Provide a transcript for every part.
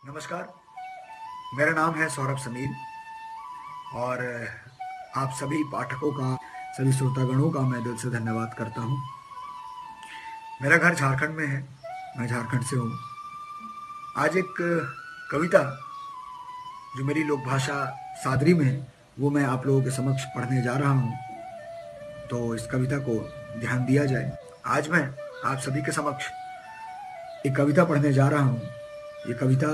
नमस्कार। मेरा नाम है सौरभ समीर और आप सभी पाठकों का, सभी श्रोतागणों का मैं दिल से धन्यवाद करता हूँ। मेरा घर झारखंड में है, मैं झारखंड से हूँ। आज एक कविता जो मेरी लोक भाषा सादरी में है वो मैं आप लोगों के समक्ष पढ़ने जा रहा हूँ, तो इस कविता को ध्यान दिया जाए। आज मैं आप सभी के समक्ष एक कविता पढ़ने जा रहा हूँ। ये कविता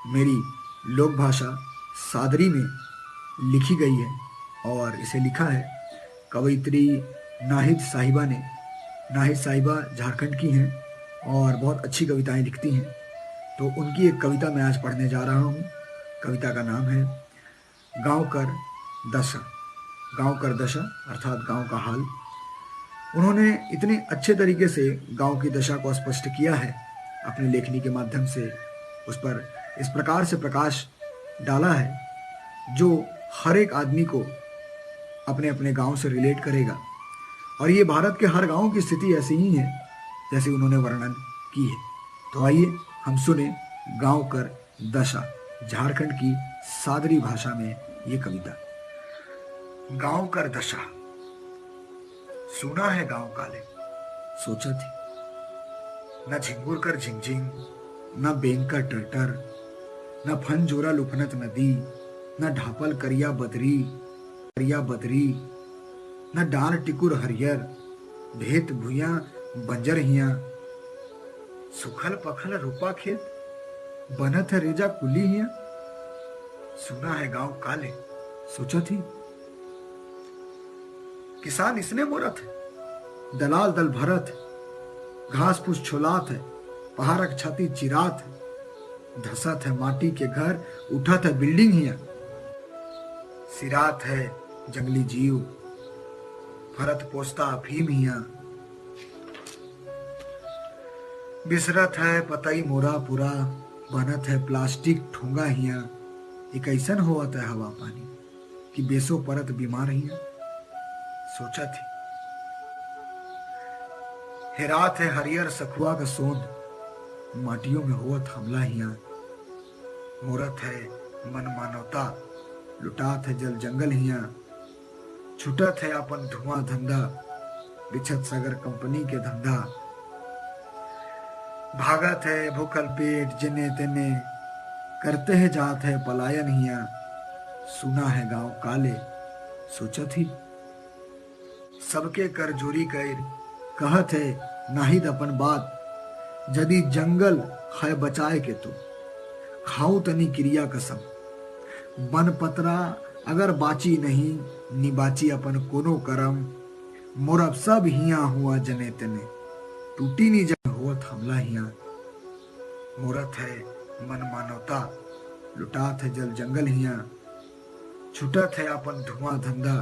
मेरी लोक भाषा सादरी में लिखी गई है और इसे लिखा है कवयित्री नाहिद साहिबा ने। नाहिद साहिबा झारखंड की हैं और बहुत अच्छी कविताएं लिखती हैं, तो उनकी एक कविता मैं आज पढ़ने जा रहा हूँ। कविता का नाम है गांव कर दशा। गांव कर दशा अर्थात गांव का हाल। उन्होंने इतने अच्छे तरीके से गांव की दशा को स्पष्ट किया है अपनी लेखनी के माध्यम से, उस पर इस प्रकार से प्रकाश डाला है जो हर एक आदमी को अपने अपने गांव से रिलेट करेगा। और ये भारत के हर गांव की स्थिति ऐसी ही है जैसे उन्होंने वर्णन की है। तो आइए हम सुने गांव कर दशा, झारखंड की सादरी भाषा में ये कविता। गांव कर दशा। सुना है गांव काले, सोचा थी। न झिंगुर कर झिंगझिंग, न बेंग का टरटर, न फन जोरा लुफनत नदी, न ढापल करिया बदरी, न डार टिकुर हरियर, भेत भुइया बंजर हिया, सुखल पखल रूपा खेत, बनत है रेजा कुली हिया। सुना है गांव काले, सोचा थी। किसान इसने मोरत है, दलाल दल भरत है, घास फूस छोलात है, पहाड़क छाती चिरात है, धसत है माटी के घर, उठत है बिल्डिंग हिया। सिरात है जंगली जीव, फरत पोस्ता अफीम हिया। बिसरत है पतई मोरा पूरा, बनत है प्लास्टिक ठोंगा हिया। एक ऐसन होवत है हवा पानी कि बेसो परत बीमार हिया। सोचा थी। हेरात है हरियर सखुआ का सोंद, माटियों में होवत हमला हिया। मोरत है मन मानवता, लुटात है जल जंगल हिया। छुटत है अपन धुआं धंधा, बिछत सगर कंपनी के धंधा। भागत है भूखल पेट जने तेने, करते है जात है पलायन हिया। सुना है गांव काले, सोचा थी। सबके कर जोरी कर, कहत है नाहिद अपन बात। जदि जंगल है बचाए के तो, खाऊ तनी क्रिया कसम। बन पतरा अगर बाची नहीं, निबाची अपन कोनो करम। मोर अब सब हिया हुआ जने तने, टूटी नी जग होवत हमला हिया। मोरत है मन मानवता, लुटात है जल जंगल हिया। छुटत है अपन धुआं धंधा,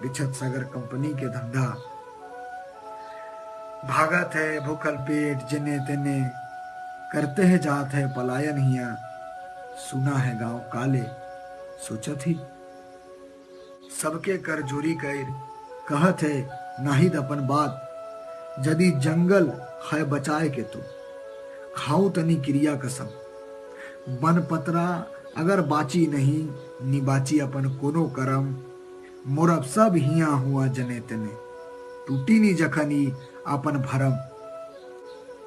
बिछत सगर कंपनी के धंधा। भागत है भूखल पेट जने तेने, करते है जात है पलायन हिया। सुना है गांव काले, सोचा थी। सबके कर जोरी कर, कहत है नाहिद अपन बात। जदि जंगल है बचाए के तो, खाऊ तनी क्रिया कसम। बन पतरा अगर बाची नहीं, निबाची अपन कोनो करम। मोर अब सब हिया हुआ जने तने, टूटी नी जखनी अपन भरम।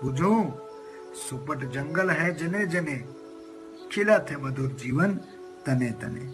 बुझो सुपट जंगल है जने जने, खिलत है मधुर जीवन तने तने।